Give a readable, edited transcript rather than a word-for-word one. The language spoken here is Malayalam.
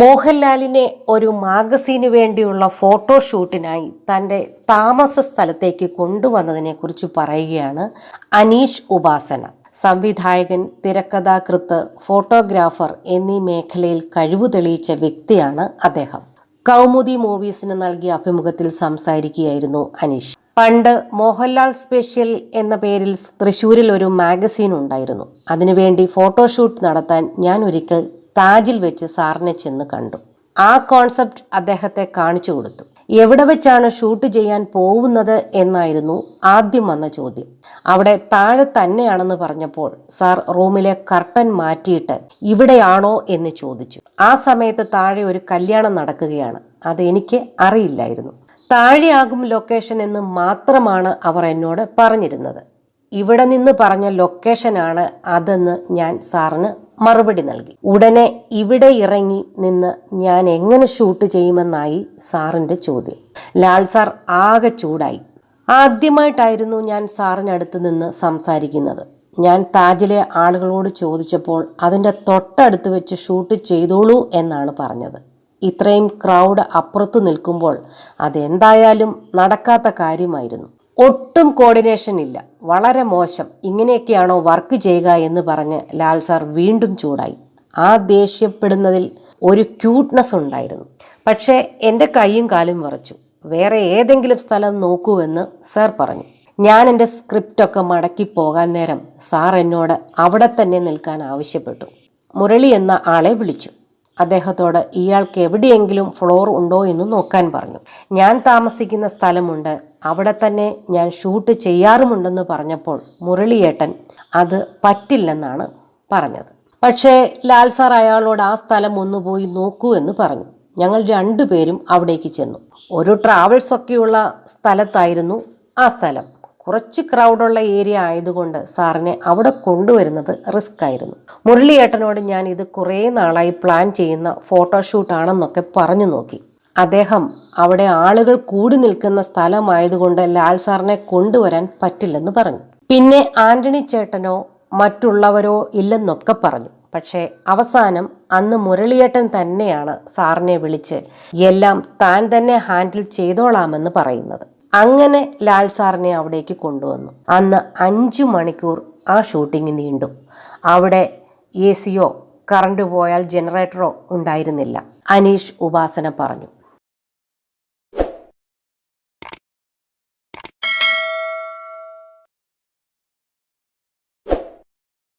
മോഹൻലാലിനെ ഒരു മാഗസീന് വേണ്ടിയുള്ള ഫോട്ടോഷൂട്ടിനായി തൻ്റെ താമസ സ്ഥലത്തേക്ക് കൊണ്ടുവന്നതിനെക്കുറിച്ച് പറയുകയാണ് അനീഷ് ഉപാസന. സംവിധായകൻ, തിരക്കഥാകൃത്ത്, ഫോട്ടോഗ്രാഫർ എന്നീ മേഖലയിൽ കഴിവ് തെളിയിച്ച വ്യക്തിയാണ് അദ്ദേഹം. കൗമുദി മൂവീസിന് നൽകിയ അഭിമുഖത്തിൽ സംസാരിക്കുകയായിരുന്നു അനീഷ്. പണ്ട് മോഹൻലാൽ സ്പെഷ്യൽ എന്ന പേരിൽ തൃശ്ശൂരിൽ ഒരു മാഗസീൻ ഉണ്ടായിരുന്നു. അതിനുവേണ്ടി ഫോട്ടോഷൂട്ട് നടത്താൻ ഞാൻ ഒരിക്കൽ താജിൽ വെച്ച് സാറിനെ ചെന്ന് കണ്ടു. ആ കോൺസെപ്റ്റ് അദ്ദേഹത്തെ കാണിച്ചു കൊടുത്തു. എവിടെ വെച്ചാണ് ഷൂട്ട് ചെയ്യാൻ പോകുന്നത് എന്നായിരുന്നു ആദ്യം വന്ന ചോദ്യം. അവിടെ താഴെ തന്നെയാണെന്ന് പറഞ്ഞപ്പോൾ സാർ റൂമിലെ കർട്ടൻ മാറ്റിയിട്ട് ഇവിടെയാണോ എന്ന് ചോദിച്ചു. ആ സമയത്ത് താഴെ ഒരു കല്യാണം നടക്കുകയാണ്. അത് എനിക്ക് അറിയില്ലായിരുന്നു. താഴെയാകും ലൊക്കേഷൻ എന്ന് മാത്രമാണ് അവർ എന്നോട് പറഞ്ഞിരുന്നത്. ഇവിടെ നിന്ന് പറഞ്ഞ ലൊക്കേഷനാണ് അതെന്ന് ഞാൻ സാറിന് മറുപടി നൽകി. ഉടനെ ഇവിടെ ഇറങ്ങി നിന്ന് ഞാൻ എങ്ങനെ ഷൂട്ട് ചെയ്യുമെന്നായി സാറിൻ്റെ ചോദ്യം. ലാൽ സാർ ആകെ ചൂടായി. ആദ്യമായിട്ടായിരുന്നു ഞാൻ സാറിനടുത്ത് നിന്ന് സംസാരിക്കുന്നത്. ഞാൻ താജിലെ ആളുകളോട് ചോദിച്ചപ്പോൾ അതിൻ്റെ തൊട്ടടുത്ത് വെച്ച് ഷൂട്ട് ചെയ്തോളൂ എന്നാണ് പറഞ്ഞത്. ഇത്രയും ക്രൗഡ് അപ്പുറത്ത് നിൽക്കുമ്പോൾ അതെന്തായാലും നടക്കാത്ത കാര്യമായിരുന്നു. ഒട്ടും കോർഡിനേഷൻ ഇല്ല, വളരെ മോശം, ഇങ്ങനെയൊക്കെയാണോ വർക്ക് ചെയ്യുക എന്ന് പറഞ്ഞ് ലാൽ സാർ വീണ്ടും ചൂടായി. ആ ദേഷ്യപ്പെടുന്നതിൽ ഒരു ക്യൂട്ട്നെസ് ഉണ്ടായിരുന്നു. പക്ഷേ എൻ്റെ കൈയും കാലും വിറച്ചു. വേറെ ഏതെങ്കിലും സ്ഥലം നോക്കൂവെന്ന് സാർ പറഞ്ഞു. ഞാൻ എൻ്റെ സ്ക്രിപ്റ്റൊക്കെ മടക്കി പോകാൻ നേരം സാർ എന്നോട് അവിടെ തന്നെ നിൽക്കാൻ ആവശ്യപ്പെട്ടു. മുരളി എന്ന ആളെ വിളിച്ചു. അദ്ദേഹത്തോട് ഇയാൾക്ക് എവിടെയെങ്കിലും ഫ്ലോർ ഉണ്ടോ എന്ന് നോക്കാൻ പറഞ്ഞു. ഞാൻ താമസിക്കുന്ന സ്ഥലമുണ്ട്, അവിടെ തന്നെ ഞാൻ ഷൂട്ട് ചെയ്യാറുമുണ്ടെന്ന് പറഞ്ഞപ്പോൾ മുരളിയേട്ടൻ അത് പറ്റില്ലെന്നാണ് പറഞ്ഞത്. പക്ഷേ ലാൽ സാർ അയാളോട് ആ സ്ഥലം ഒന്ന് പോയി നോക്കൂ എന്ന് പറഞ്ഞു. ഞങ്ങൾ രണ്ടുപേരും അവിടേക്ക് ചെന്നു. ഒരു ട്രാവൽസ് ഒക്കെയുള്ള സ്ഥലത്തായിരുന്നു ആ സ്ഥലം. കുറച്ച് ക്രൗഡുള്ള ഏരിയ ആയതുകൊണ്ട് സാറിനെ അവിടെ കൊണ്ടുവരുന്നത് റിസ്ക് ആയിരുന്നു. മുരളിയേട്ടനോട് ഞാൻ ഇത് കുറേ നാളായി പ്ലാൻ ചെയ്യുന്ന ഫോട്ടോഷൂട്ടാണെന്നൊക്കെ പറഞ്ഞു നോക്കി. അദ്ദേഹം അവിടെ ആളുകൾ കൂടി നിൽക്കുന്ന സ്ഥലമായതുകൊണ്ട് ലാൽ സാറിനെ കൊണ്ടുവരാൻ പറ്റില്ലെന്ന് പറഞ്ഞു. പിന്നെ ആന്റണി ചേട്ടനോ മറ്റുള്ളവരോ ഇല്ലെന്നൊക്കെ പറഞ്ഞു. പക്ഷേ അവസാനം അന്ന് മുരളിയേട്ടൻ തന്നെയാണ് സാറിനെ വിളിച്ച് എല്ലാം താൻ തന്നെ ഹാൻഡിൽ ചെയ്തോളാമെന്ന് പറയുന്നത്. അങ്ങനെ ലാൽ സാറിനെ അവിടേക്ക് കൊണ്ടുവന്നു. അന്ന് 5 മണിക്കൂർ ആ ഷൂട്ടിംഗ് നീണ്ടു. അവിടെ AC യോ കറണ്ട് പോയാൽ ജനറേറ്ററോ ഉണ്ടായിരുന്നില്ല. അനീഷ് ഉപാസന പറഞ്ഞു.